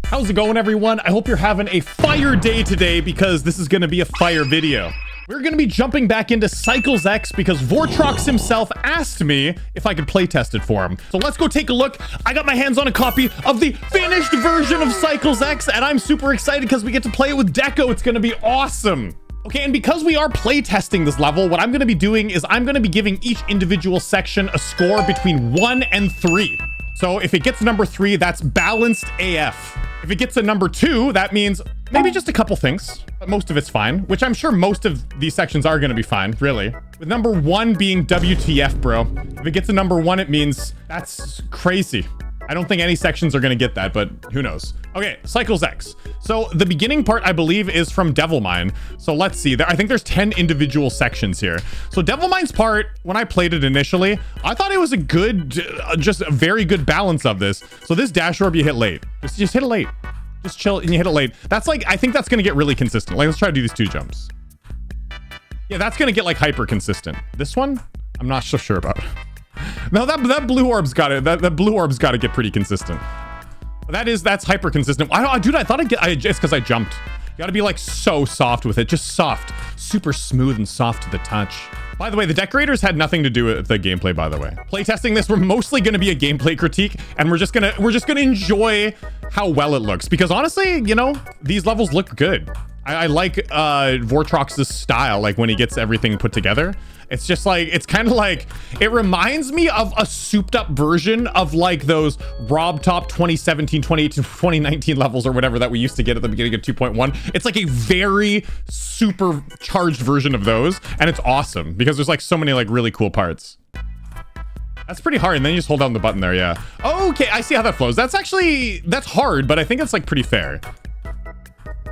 How's it going, everyone? I hope you're having a fire day today because this is going to be a fire video. We're going to be jumping back into Cycles X because Vortrox himself asked me if I could playtest it for him. So let's go take a look. I got my hands on a copy of the finished version of Cycles X, and I'm super excited because we get to play it with Deco. It's going to be awesome. Okay, and because we are playtesting this level, what I'm going to be doing is I'm going to be giving each individual section a score between 1 and 3. So if it gets number 3, that's balanced AF. If it gets a number 2, that means maybe just a couple things, but most of it's fine, which I'm sure most of these sections are going to be fine, really. With number 1 being WTF, bro. If it gets a number 1, it means that's crazy. I don't think any sections are going to get that, but who knows? Okay, Cycles X. So the beginning part, I believe, is from Devil Mine. So let's see. I think there's 10 individual sections here. So Devil Mine's part, when I played it initially, I thought it was a good, just a very good balance of this. So this dash orb, you hit late. Just hit it late. Just chill and you hit it late. That's like, I think that's going to get really consistent. Like, let's try to do these 2 jumps. Yeah, that's going to get like hyper consistent. This one, I'm not so sure about. No, that blue orb's got it. That blue orb's got to get pretty consistent. That's hyper consistent. Dude, I thought it's because I jumped. You got to be like so soft with it, just soft, super smooth and soft to the touch. By the way, the decorators had nothing to do with the gameplay, by the way. Playtesting this, we're mostly going to be a gameplay critique, and we're just gonna enjoy how well it looks, because honestly, you know, these levels look good. I like Vortrox's style, like when he gets everything put together. It's just like, it's kind of like, it reminds me of a souped up version of like those Rob Top 2017, 2018, 2019 levels or whatever that we used to get at the beginning of 2.1. It's like a very supercharged version of those. And it's awesome because there's like so many like really cool parts. That's pretty hard. And then you just hold down the button there. Yeah. Okay. I see how that flows. That's hard, but I think it's like pretty fair.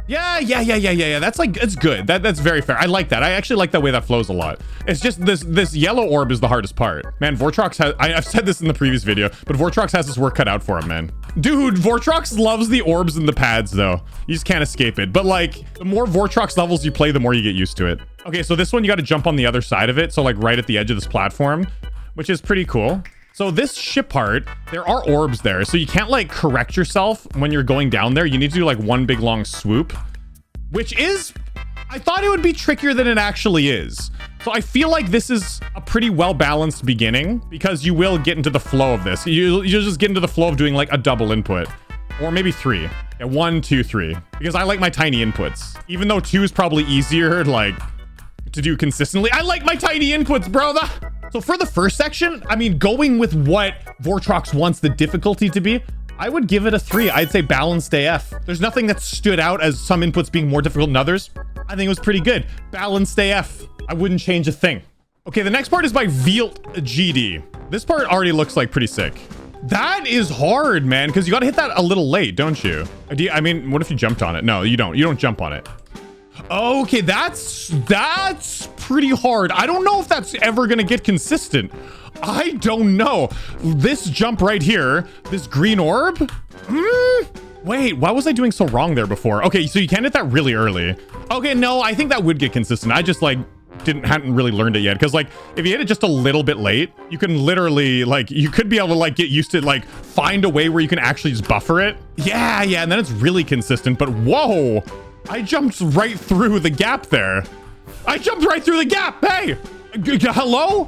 Yeah. That's like, it's good. That's very fair. I like that. I actually like the way that flows a lot. It's just this yellow orb is the hardest part. Man, Vortrox has, I've said this in the previous video, but Vortrox has his work cut out for him, man. Dude, Vortrox loves the orbs and the pads though. You just can't escape it. But like, the more Vortrox levels you play, the more you get used to it. Okay, so this one, you got to jump on the other side of it. So like right at the edge of this platform, which is pretty cool. So this ship part, there are orbs there. So you can't like correct yourself when you're going down there. You need to do like one big long swoop, which is, I thought it would be trickier than it actually is. So I feel like this is a pretty well-balanced beginning because you will get into the flow of this. You'll just get into the flow of doing like a double input or maybe 3. Yeah, 1, 2, 3, because I like my tiny inputs, even though 2 is probably easier like to do consistently. I like my tiny inputs, bro. So for the first section, I mean, going with what Vortrox wants the difficulty to be, I would give it a 3. I'd say balanced AF. There's nothing that stood out as some inputs being more difficult than others. I think it was pretty good. Balanced AF. I wouldn't change a thing. Okay, the next part is by Vilt GD. This part already looks like pretty sick. That is hard, man, because you got to hit that a little late, don't you? I mean, what if you jumped on it? No, you don't. You don't jump on it. Okay, that's pretty hard. I don't know if that's ever gonna get consistent. I don't know. This jump right here, this green orb. Wait, why was I doing so wrong there before? Okay, so you can't hit that really early. Okay, no, I think that would get consistent. I just like hadn't really learned it yet, because like if you hit it just a little bit late, you can literally like, you could be able to like get used to like find a way where you can actually just buffer it. Yeah, and then it's really consistent. But whoa, I jumped right through the gap there. I jumped right through the gap. Hey, hello?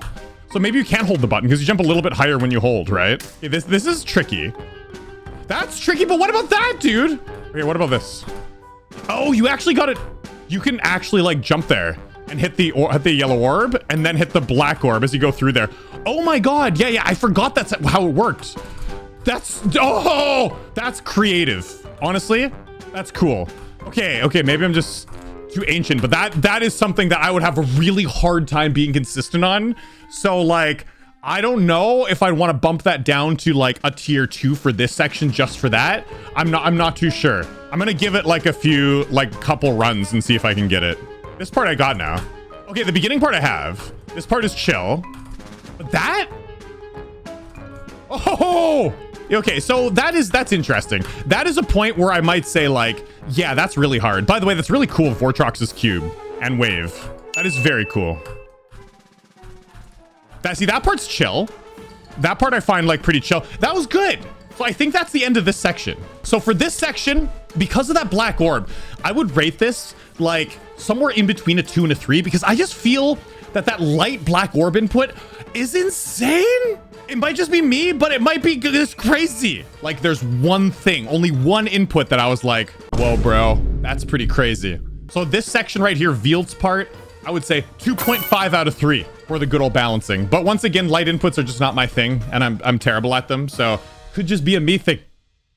So maybe you can't hold the button because you jump a little bit higher when you hold, right? Okay, this is tricky. That's tricky, but what about that, dude? Okay, what about this? Oh, you actually got it. You can actually like jump there and hit the yellow orb and then hit the black orb as you go through there. Oh my God. Yeah, I forgot that's how it worked. That's creative. Honestly, that's cool. Okay, maybe I'm just too ancient, but that is something that I would have a really hard time being consistent on. So like, I don't know if I'd want to bump that down to like a tier 2 for this section just for that. I'm not too sure. I'm gonna give it like a few, like couple runs and see if I can get it. This part I got now. Okay, the beginning part I have. This part is chill. But that? Oh! Okay, so that's interesting. That is a point where I might say like, yeah, that's really hard. By the way, that's really cool, Vortrox's cube and wave. That is very cool. See, that part's chill. That part I find like pretty chill. That was good. So I think that's the end of this section. So for this section, because of that black orb, I would rate this like somewhere in between a 2 and a 3, because I just feel that light black orb input is insane. It might just be me, but it might be just crazy. Like there's one thing, only one input that I was like, whoa, bro, that's pretty crazy. So this section right here, Vield's part, I would say 2.5 out of 3 for the good old balancing. But once again, light inputs are just not my thing, and I'm terrible at them. So could just be a me thing.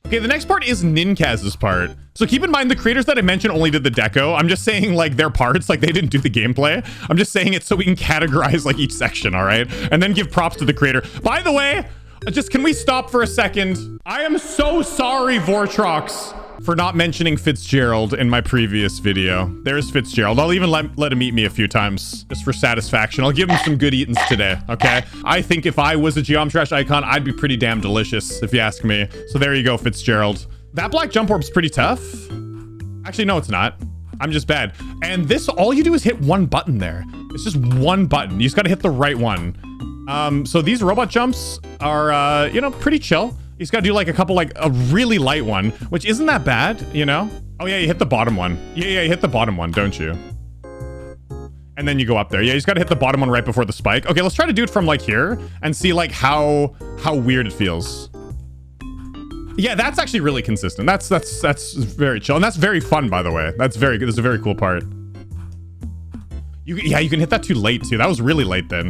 Okay, the next part is Nin Cas's part. So keep in mind, the creators that I mentioned only did the deco. I'm just saying like their parts, like they didn't do the gameplay. I'm just saying it so we can categorize like each section, all right? And then give props to the creator. By the way, can we stop for a second? I am so sorry, Vortrox, for not mentioning Fitzgerald in my previous video. There's Fitzgerald. I'll even let him eat me a few times just for satisfaction. I'll give him some good eatings today, okay? I think if I was a Geomtrash icon, I'd be pretty damn delicious, if you ask me. So there you go, Fitzgerald. That black jump orb's pretty tough. Actually, no, it's not. I'm just bad. And this, all you do is hit one button there. It's just one button. You just gotta hit the right one. So these robot jumps are, you know, pretty chill. He's got to do like a couple, like a really light one, which isn't that bad, you know? Oh yeah, you hit the bottom one. Yeah, you hit the bottom one, don't you? And then you go up there. Yeah, you just got to hit the bottom one right before the spike. Okay, let's try to do it from like here and see like how weird it feels. Yeah, that's actually really consistent. That's very chill. And that's very fun, by the way. That's very good. That's a very cool part. Yeah, you can hit that too late too. That was really late then.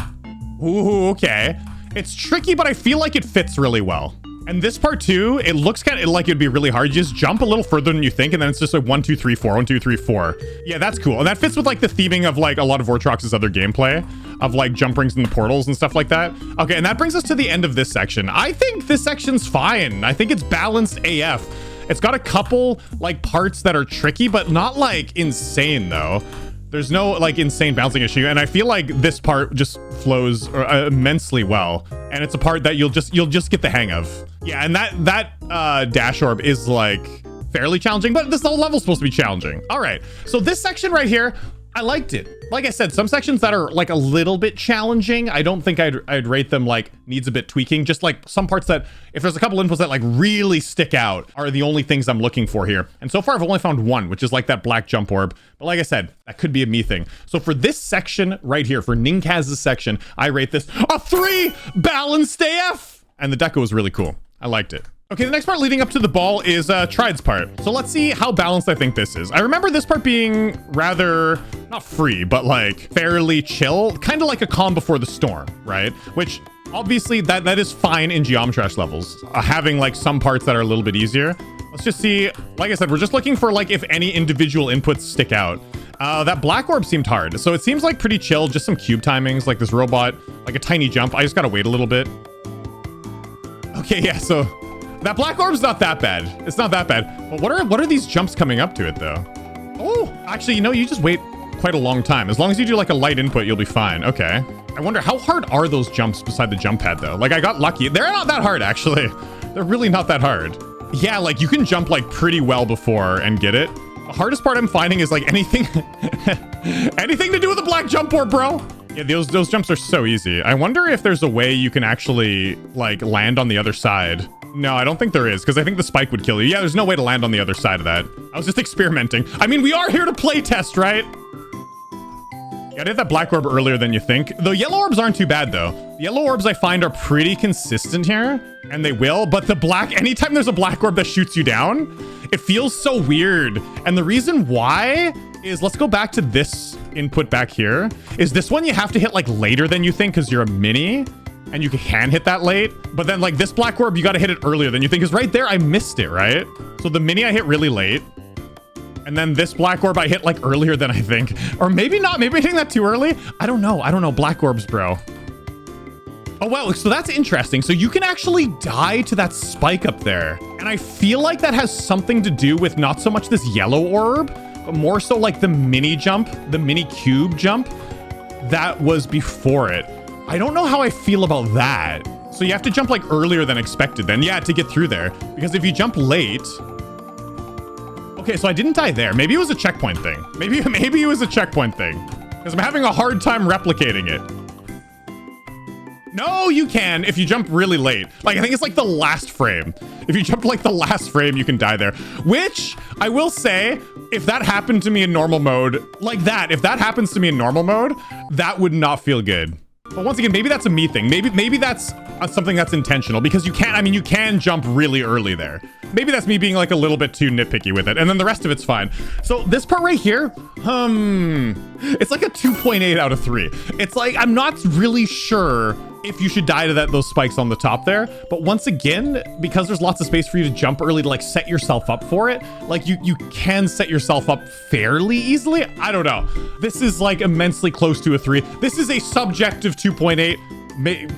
Ooh, okay. It's tricky, but I feel like it fits really well. And this part too, it looks kind of like it'd be really hard. You just jump a little further than you think, and then it's just like 1, 2, 3, 4, 1, 2, 3, 4. Yeah, that's cool. And that fits with like the theming of like a lot of Vortrox's other gameplay of like jump rings and the portals and stuff like that. Okay, and that brings us to the end of this section. I think this section's fine. I think it's balanced AF. It's got a couple like parts that are tricky, but not like insane though. There's no like insane bouncing issue, and I feel like this part just flows immensely well, and it's a part that you'll just get the hang of. Yeah, and that dash orb is like fairly challenging, but this whole level's supposed to be challenging. All right, so this section right here, I liked it. Like I said, some sections that are like a little bit challenging, I don't think I'd rate them like needs a bit tweaking. Just like some parts that, if there's a couple inputs that like really stick out, are the only things I'm looking for here. And so far I've only found one, which is like that black jump orb. But like I said, that could be a me thing. So for this section right here, for Nin Cas's section, I rate this a 3 balanced AF. And the deco was really cool. I liked it. Okay, the next part leading up to the ball is Tride's part. So let's see how balanced I think this is. I remember this part being rather, not free, but like fairly chill, kind of like a calm before the storm, right? Which obviously that is fine in Geomtrash levels, having like some parts that are a little bit easier. Let's just see, like I said, we're just looking for like if any individual inputs stick out. That black orb seemed hard. So it seems like pretty chill, just some cube timings, like this robot, like a tiny jump. I just gotta wait a little bit. Okay, yeah, so that black orb's not that bad. It's not that bad. But what are these jumps coming up to it though? Oh, actually, you know, you just wait quite a long time. As long as you do like a light input, you'll be fine. Okay. I wonder how hard are those jumps beside the jump pad though? Like I got lucky. They're not that hard actually. They're really not that hard. Yeah, like you can jump like pretty well before and get it. The hardest part I'm finding is like anything, anything to do with the black jump orb, bro. Yeah, those jumps are so easy. I wonder if there's a way you can actually like land on the other side. No, I don't think there is, because I think the spike would kill you. Yeah, there's no way to land on the other side of that. I was just experimenting. I mean, we are here to play test, right? Yeah, I did that black orb earlier than you think. The yellow orbs aren't too bad, though. The yellow orbs I find are pretty consistent here, and they will. But the black, anytime there's a black orb that shoots you down, it feels so weird. And the reason why is, let's go back to this input back here. Is this one you have to hit like later than you think because you're a mini? And you can hit that late, but then like this black orb, you got to hit it earlier than you think. Is right there, I missed it, right? So the mini I hit really late, and then this black orb I hit like earlier than I think, or maybe not. Maybe hitting that too early. I don't know. Black orbs, bro. Oh well, so that's interesting. So you can actually die to that spike up there, and I feel like that has something to do with not so much this yellow orb, but more so like the mini jump, the mini cube jump that was before it. I don't know how I feel about that. So you have to jump like earlier than expected then. Yeah, to get through there. Because if you jump late... Okay, so I didn't die there. Maybe it was a checkpoint thing. Maybe it was a checkpoint thing. Because I'm having a hard time replicating it. No, you can if you jump really late. Like, I think it's like the last frame. If you jump like the last frame, you can die there. Which, I will say, if that happened to me in normal mode, like that, if that happens to me in normal mode, that would not feel good. But once again, maybe that's a me thing. Maybe that's something that's intentional, because you can, I mean, you can jump really early there. Maybe that's me being like a little bit too nitpicky with it, and then the rest of it's fine. So this part right here, it's like a 2.8 out of 3. It's like, I'm not really sure if you should die to those spikes on the top there. But once again, because there's lots of space for you to jump early to like set yourself up for it, like you can set yourself up fairly easily. I don't know. This is like immensely close to a 3. This is a subjective 2.8.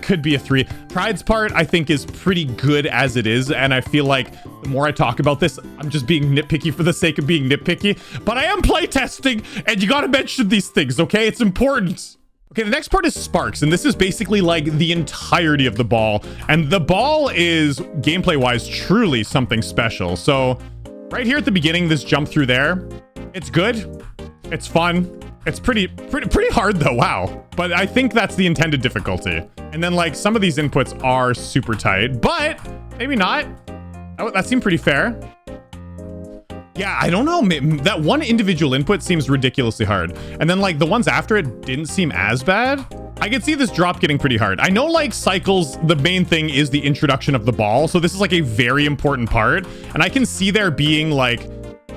Could be a 3. Pride's part, I think, is pretty good as it is, and I feel like the more I talk about this, I'm just being nitpicky for the sake of being nitpicky. But I am playtesting, and you gotta mention these things, okay? It's important. Okay, the next part is Sparks, and this is basically like the entirety of the ball, and the ball is, gameplay-wise, truly something special. So right here at the beginning, this jump through there, it's good, it's fun. It's pretty hard though, wow. But I think that's the intended difficulty. And then like some of these inputs are super tight, but maybe not. That seemed pretty fair. Yeah, I don't know. That one individual input seems ridiculously hard. And then like the ones after it didn't seem as bad. I could see this drop getting pretty hard. I know like Cycles, the main thing is the introduction of the ball. So this is like a very important part. And I can see there being like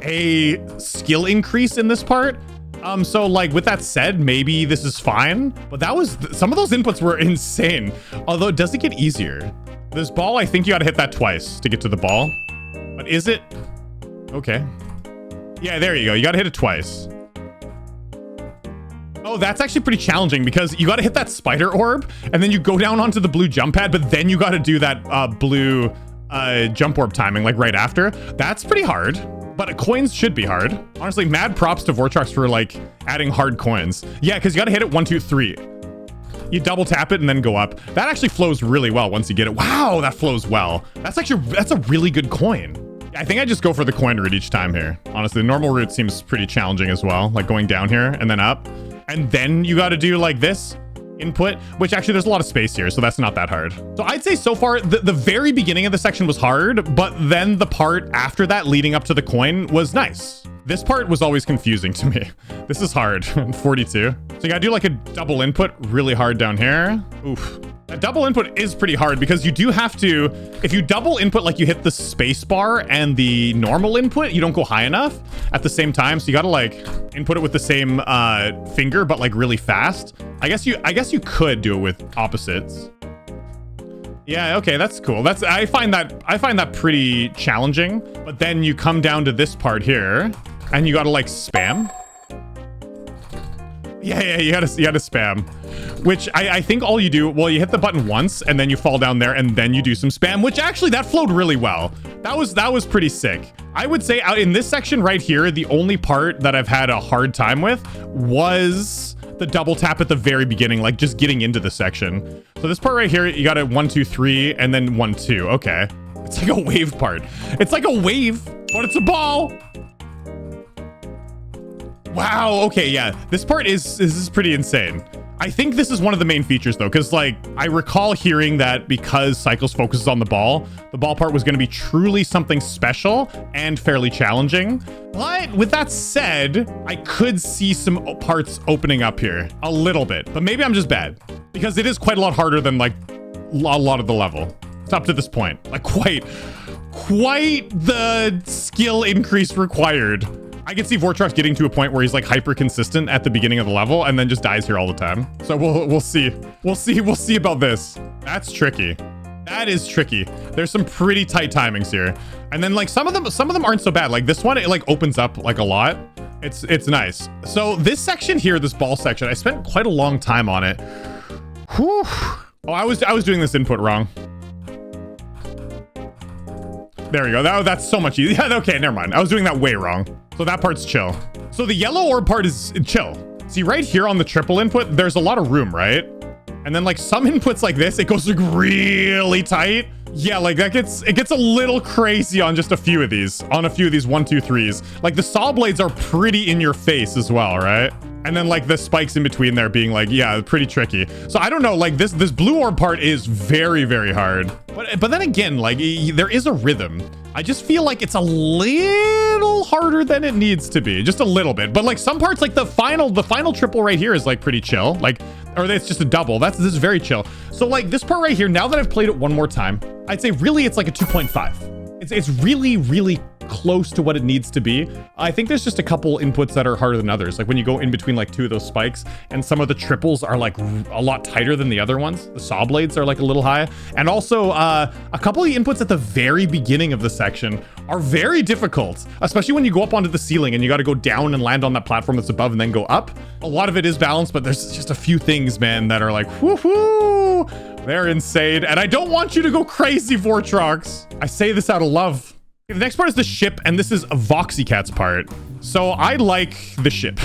a skill increase in this part. So like with that said, maybe this is fine, but that was some of those inputs were insane. Although it doesn't get easier. This ball, I think you got to hit that twice to get to the ball. But is it? Okay. Yeah, there you go. You got to hit it twice. Oh, that's actually pretty challenging because you got to hit that spider orb and then you go down onto the blue jump pad, but then you got to do that blue jump orb timing like right after. That's pretty hard. But coins should be hard. Honestly, mad props to Vortrox for like adding hard coins. Yeah, because you got to hit it 1, 2, 3. You double tap it and then go up. That actually flows really well once you get it. Wow, that flows well. That's a really good coin. I think I just go for the coin route each time here. Honestly, the normal route seems pretty challenging as well. Like going down here and then up. And then you got to do like this input, which actually there's a lot of space here, so that's not that hard. So I'd say so far the very beginning of the section was hard, but then the part after that leading up to the coin was nice. This part was always confusing to me. This is hard. 42. So you gotta do like a double input really hard down here. Oof. A double input is pretty hard because you do have to, if you double input, like you hit the space bar and the normal input, you don't go high enough at the same time. So you gotta like input it with the same finger, but like really fast. I guess you could do it with opposites. Yeah, okay, that's cool. I find that pretty challenging. But then you come down to this part here and you gotta like spam. Yeah, you gotta spam. Which I think all you do, well, you hit the button once and then you fall down there and then you do some spam, which actually that flowed really well. That was pretty sick. I would say out in this section right here, the only part that I've had a hard time with was the double tap at the very beginning, like just getting into the section. So this part right here, you got a 1, 2, 3 and then 1, 2. Okay. It's like a wave part. It's like a wave, but it's a ball. Wow. Okay. Yeah. This part is pretty insane. I think this is one of the main features though, because like I recall hearing that because Cycles focuses on the ball part was going to be truly something special and fairly challenging. But with that said, I could see some parts opening up here a little bit, but maybe I'm just bad because it is quite a lot harder than like a lot of the level. It's up to this point, like quite the skill increase required. I can see Vortrox getting to a point where he's like hyper consistent at the beginning of the level and then just dies here all the time. So we'll see. We'll see about this. That's tricky. That is tricky. There's some pretty tight timings here. And then like some of them aren't so bad. Like this one, it like opens up like a lot. It's nice. So this section here, this ball section, I spent quite a long time on it. Whew. Oh, I was doing this input wrong. There we go. That's so much easier. Yeah, okay, never mind. I was doing that way wrong. So that part's chill. So the yellow orb part is chill. See right here on the triple input, there's a lot of room, right? And then like some inputs like this, it goes like really tight. Yeah, like it gets a little crazy on just a few of these, 1, 2, 3s. Like the saw blades are pretty in your face as well, right? And then like the spikes in between there being like, yeah, pretty tricky. So I don't know, like this blue orb part is very, very hard. But then again, like there is a rhythm. I just feel like it's a little harder than it needs to be, just a little bit. But like some parts, like the final triple right here is like pretty chill. Like, or it's just a double. This is very chill. So like this part right here, now that I've played it one more time, I'd say really it's like a 2.5. It's really, really close to what it needs to be. I think there's just a couple inputs that are harder than others. Like when you go in between like two of those spikes, and some of the triples are like a lot tighter than the other ones. The saw blades are like a little high. And also a couple of the inputs at the very beginning of the section are very difficult, especially when you go up onto the ceiling and you got to go down and land on that platform that's above and then go up. A lot of it is balanced, but there's just a few things, man, that are like, woohoo, they're insane. And I don't want you to go crazy, Vortrox. I say this out of love. The next part is the ship, and this is Voxycat's part. So I like the ship.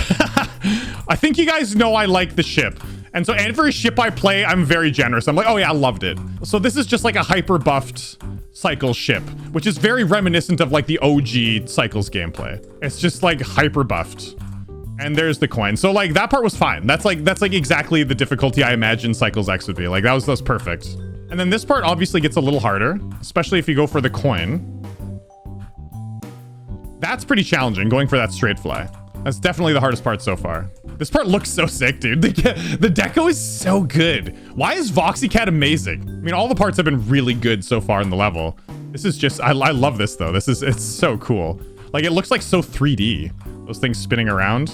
I think you guys know I like the ship. And so every ship I play, I'm very generous. I'm like, oh yeah, I loved it. So this is just like a hyper buffed Cycles ship, which is very reminiscent of like the OG Cycles gameplay. It's just like hyper buffed. And there's the coin. So like that part was fine. That's like exactly the difficulty I imagined Cycles X would be. Like that was perfect. And then this part obviously gets a little harder, especially if you go for the coin. That's pretty challenging, going for that straight fly. That's definitely the hardest part so far. This part looks so sick, dude. The deco is so good. Why is Voxycat amazing? I mean, all the parts have been really good so far in the level. This is just, I love this though. It's so cool. Like it looks like so 3D. Those things spinning around.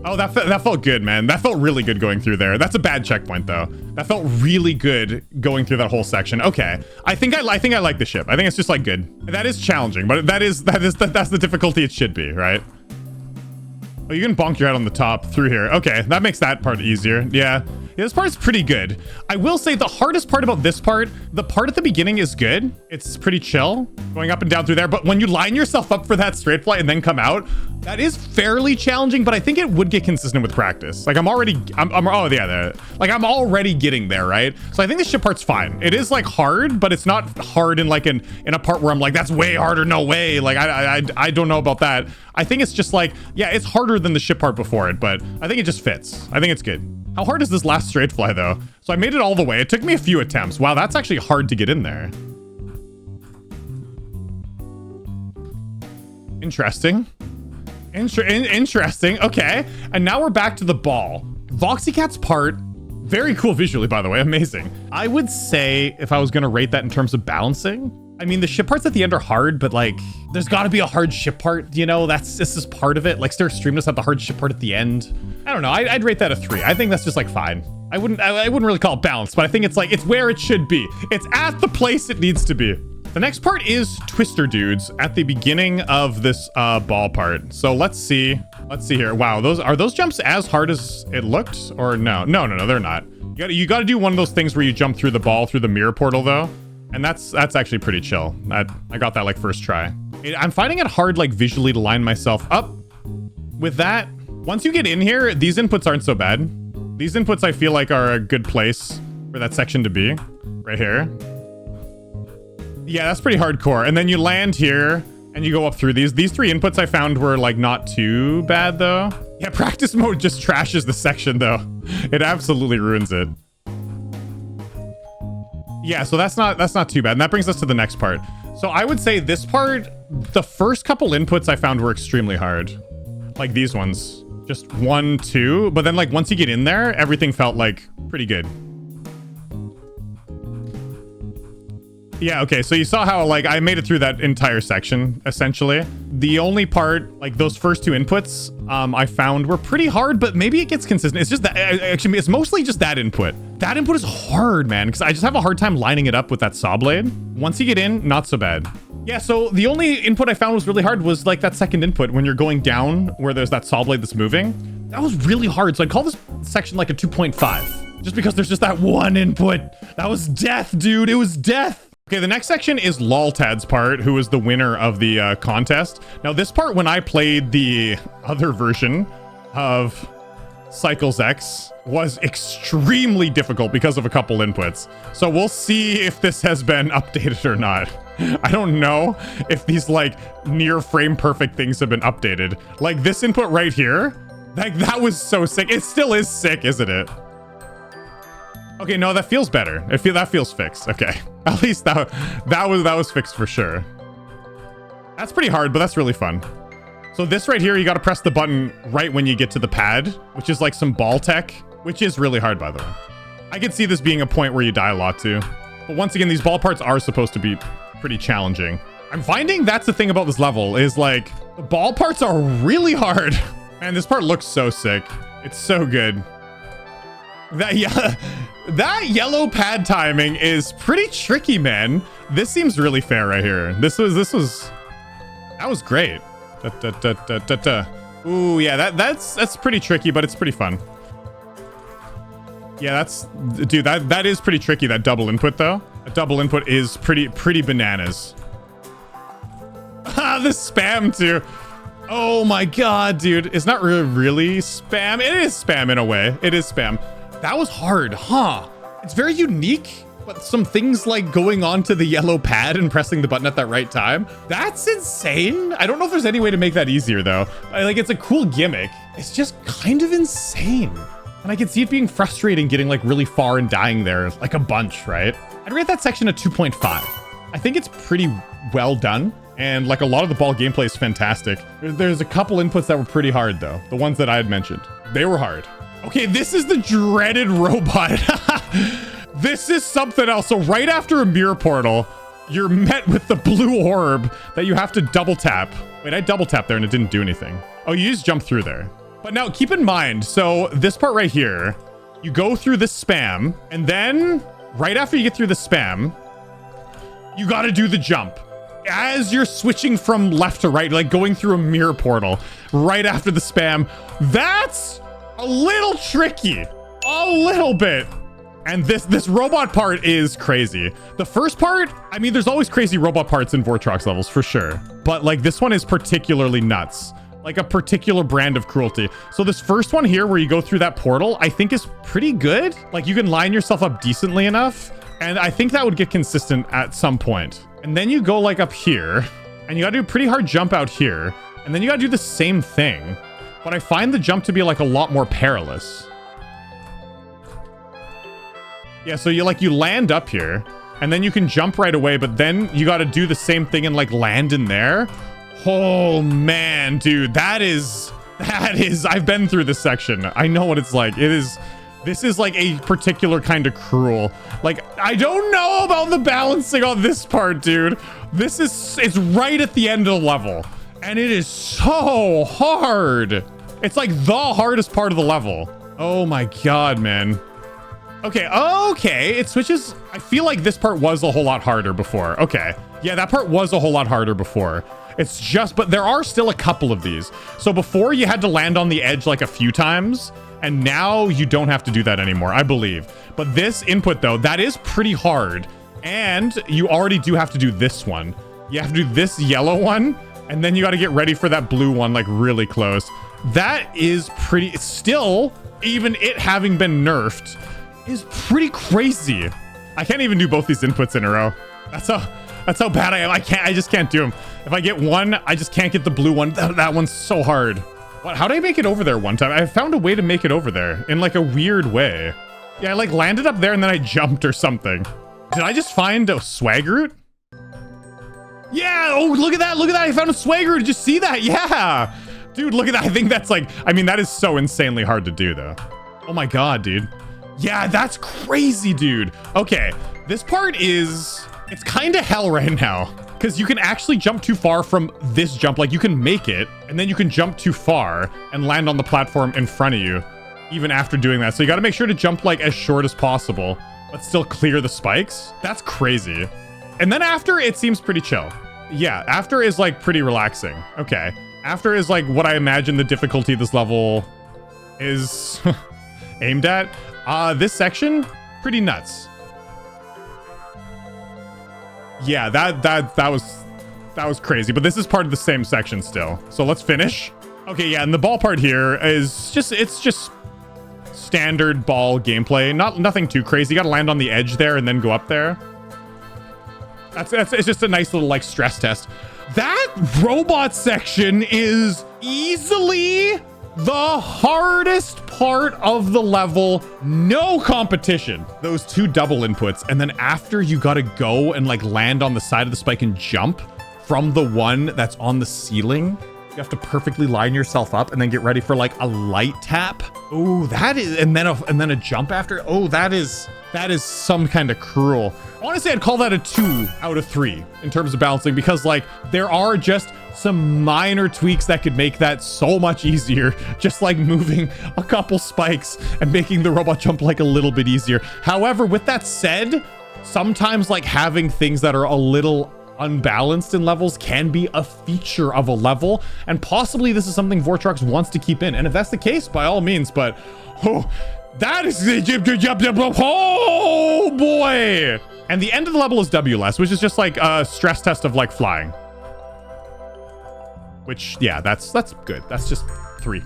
Oh, that felt good, man. That felt really good going through there. That's a bad checkpoint though. That felt really good going through that whole section. Okay, I think I like the ship. I think it's just like good. That is challenging, but that's the difficulty it should be, right? Oh, you can bonk your head on the top through here. Okay, that makes that part easier. Yeah, this part is pretty good. I will say the hardest part about this part, the part at the beginning is good. It's pretty chill, going up and down through there. But when you line yourself up for that straight fly and then come out, that is fairly challenging, but I think it would get consistent with practice. Like I'm already getting there, right? So I think the ship part's fine. It is like hard, but it's not hard in like in a part where I'm like, that's way harder, no way. Like I don't know about that. I think it's just like, yeah, it's harder than the ship part before it, but I think it just fits. I think it's good. How hard is this last straight fly though? So I made it all the way. It took me a few attempts. Wow, that's actually hard to get in there. Interesting. Interesting. Okay. And now we're back to the ball. Voxycat's part, very cool visually, by the way. Amazing. I would say if I was going to rate that in terms of balancing, I mean, the ship parts at the end are hard, but like, there's got to be a hard ship part, you know? This is part of it. Like, Star Extremeness had the hard ship part at the end. I don't know. I'd rate that a 3. I think that's just like fine. I wouldn't really call it balanced, but I think it's like, it's where it should be. It's at the place it needs to be. The next part is Twister Dudes at the beginning of this ball part. So let's see here. Wow, are those jumps as hard as it looked, or no? No, they're not. You got to do one of those things where you jump through the ball through the mirror portal though, and that's actually pretty chill. I got that like first try. I'm finding it hard like visually to line myself up with that. Once you get in here, these inputs aren't so bad. These inputs I feel like are a good place for that section to be, right here. Yeah, that's pretty hardcore. And then you land here and you go up through these. These 3 inputs I found were like not too bad though. Yeah, practice mode just trashes the section though. It absolutely ruins it. Yeah, so that's not too bad. And that brings us to the next part. So I would say this part, the first couple inputs I found were extremely hard. Like these ones, just 1, 2. But then like once you get in there, everything felt like pretty good. Yeah, okay, so you saw how, like, I made it through that entire section, essentially. The only part, like, those first 2 inputs, I found were pretty hard, but maybe it gets consistent. It's just that, actually, it's mostly just that input. That input is hard, man, because I just have a hard time lining it up with that saw blade. Once you get in, not so bad. Yeah, so the only input I found was really hard was, like, that second input when you're going down where there's that saw blade that's moving. That was really hard, so I'd call this section, like, a 2.5. Just because there's just that one input. That was death, dude. It was death. Okay, the next section is Loltad's part, who is the winner of the contest. Now, this part, when I played the other version of Cycles X, was extremely difficult because of a couple inputs. So we'll see if this has been updated or not. I don't know if these like near frame perfect things have been updated. Like this input right here, like that was so sick. It still is sick, isn't it? Okay, no, that feels better. That feels fixed. Okay, at least that was fixed for sure. That's pretty hard, but that's really fun. So this right here, you got to press the button right when you get to the pad, which is like some ball tech, which is really hard, by the way. I could see this being a point where you die a lot too. But once again, these ball parts are supposed to be pretty challenging. I'm finding that's the thing about this level is like the ball parts are really hard. Man, this part looks so sick. It's so good. That yellow pad timing is pretty tricky, man. This seems really fair right here. That was great. Ooh, yeah, that's pretty tricky, but it's pretty fun. Yeah, dude, that is pretty tricky, that double input though. A double input is pretty bananas. Ah, the spam too. Oh my god, dude. It's not really spam. It is spam in a way. It is spam. That was hard, huh? It's very unique, but some things like going onto the yellow pad and pressing the button at that right time. That's insane. I don't know if there's any way to make that easier though. Like, it's a cool gimmick. It's just kind of insane. And I can see it being frustrating getting like really far and dying there like a bunch, right? I'd rate that section a 2.5. I think it's pretty well done. And like a lot of the ball gameplay is fantastic. There's a couple inputs that were pretty hard though. The ones that I had mentioned, they were hard. Okay, this is the dreaded robot. This is something else. So right after a mirror portal, you're met with the blue orb that you have to double tap. Wait, I double tapped there and it didn't do anything. Oh, you just jump through there. But now keep in mind, so this part right here, you go through this spam, and then right after you get through the spam, you got to do the jump. As you're switching from left to right, like going through a mirror portal right after the spam, that's a little tricky, a little bit. And this robot part is crazy. The first part, I mean, there's always crazy robot parts in Vortrox levels for sure. But like this one is particularly nuts. Like a particular brand of cruelty. So this first one here where you go through that portal, I think is pretty good. Like you can line yourself up decently enough. And I think that would get consistent at some point. And then you go like up here and you gotta do a pretty hard jump out here. And then you gotta do the same thing. But I find the jump to be like a lot more perilous. Yeah, so you land up here and then you can jump right away, but then you got to do the same thing and like land in there. Oh man, dude, that is, I've been through this section. I know what it's like. This is like a particular kind of cruel. Like, I don't know about the balancing on this part, dude. It's right at the end of the level and it is so hard. It's like the hardest part of the level. Oh my God, man. Okay, it switches. I feel like this part was a whole lot harder before. Okay, yeah, that part was a whole lot harder before. It's just, but there are still a couple of these. So before you had to land on the edge like a few times, and now you don't have to do that anymore, I believe. But this input though, that is pretty hard. And you already do have to do this one. You have to do this yellow one, and then you got to get ready for that blue one, like really close. That is pretty, still, even it having been nerfed, is pretty crazy. I can't even do both these inputs in a row. That's how bad I am. I just can't do them. If I get one, I just can't get the blue one. That one's so hard. What? How did I make it over there one time? I found a way to make it over there in like a weird way. Yeah, I like landed up there and then I jumped or something. Did I just find a swag root? Yeah. Oh, look at that. Look at that. I found a swag root. Did you see that? Yeah. Dude, look at that. I think that's like, I mean, that is so insanely hard to do though. Oh my God, dude. Yeah, that's crazy, dude. Okay, this part is, it's kind of hell right now because you can actually jump too far from this jump. Like you can make it and then you can jump too far and land on the platform in front of you even after doing that. So you got to make sure to jump like as short as possible, but still clear the spikes. That's crazy. And then after, it seems pretty chill. Yeah, after is like pretty relaxing. Okay, after is like what I imagine the difficulty of this level is aimed at. This section, pretty nuts. Yeah, that was crazy, but this is part of the same section still. So let's finish. Okay, yeah, and the ball part here is just, it's just standard ball gameplay. Nothing too crazy. You gotta land on the edge there and then go up there. It's just a nice little like stress test. That robot section is easily the hardest part of the level. No competition. Those 2 double inputs. And then after you got to go and like land on the side of the spike and jump from the one that's on the ceiling. You have to perfectly line yourself up and then get ready for like a light tap. Oh, that is, and then a jump after. Oh, that is some kind of cruel. Honestly, I'd call that a 2 out of 3 in terms of balancing, because like there are just some minor tweaks that could make that so much easier. Just like moving a couple spikes and making the robot jump like a little bit easier. However, with that said, sometimes like having things that are a little unbalanced in levels can be a feature of a level, and possibly this is something Vortrox wants to keep in, and if that's the case, by all means. But that is oh boy. And the end of the level is WLS, which is just like a stress test of like flying, which, yeah, that's good. That's just 3.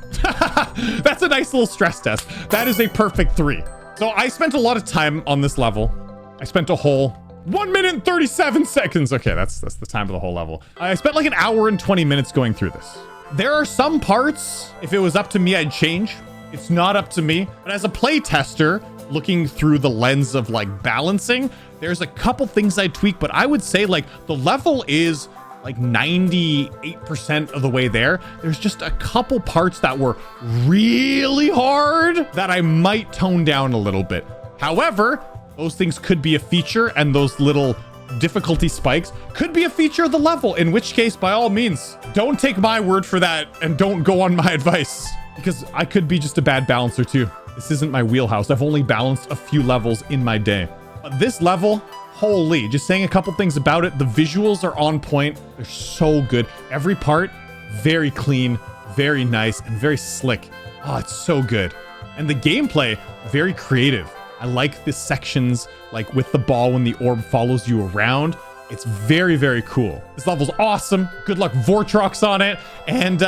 That's a nice little stress test. That is a perfect 3. So I spent a lot of time on this level. I spent a whole 1 minute and 37 seconds. Okay, that's the time of the whole level. I spent like an hour and 20 minutes going through this. There are some parts, if it was up to me, I'd change. It's not up to me. But as a play tester, looking through the lens of like balancing, there's a couple things I'd tweak, but I would say like the level is like 98% of the way there. There's just a couple parts that were really hard that I might tone down a little bit. However, those things could be a feature, and those little difficulty spikes could be a feature of the level, in which case, by all means, don't take my word for that and don't go on my advice, because I could be just a bad balancer too. This isn't my wheelhouse. I've only balanced a few levels in my day. But this level, holy, just saying a couple things about it. The visuals are on point. They're so good. Every part, very clean, very nice, and very slick. Oh, it's so good. And the gameplay, very creative. I like the sections, like with the ball when the orb follows you around. It's very, very cool. This level's awesome. Good luck, Vortrox, on it. And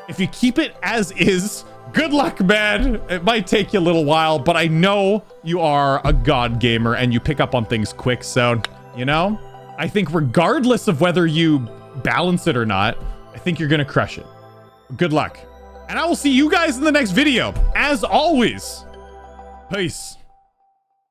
if you keep it as is, good luck, man. It might take you a little while, but I know you are a god gamer and you pick up on things quick. So, you know, I think regardless of whether you balance it or not, I think you're going to crush it. Good luck. And I will see you guys in the next video. As always, peace.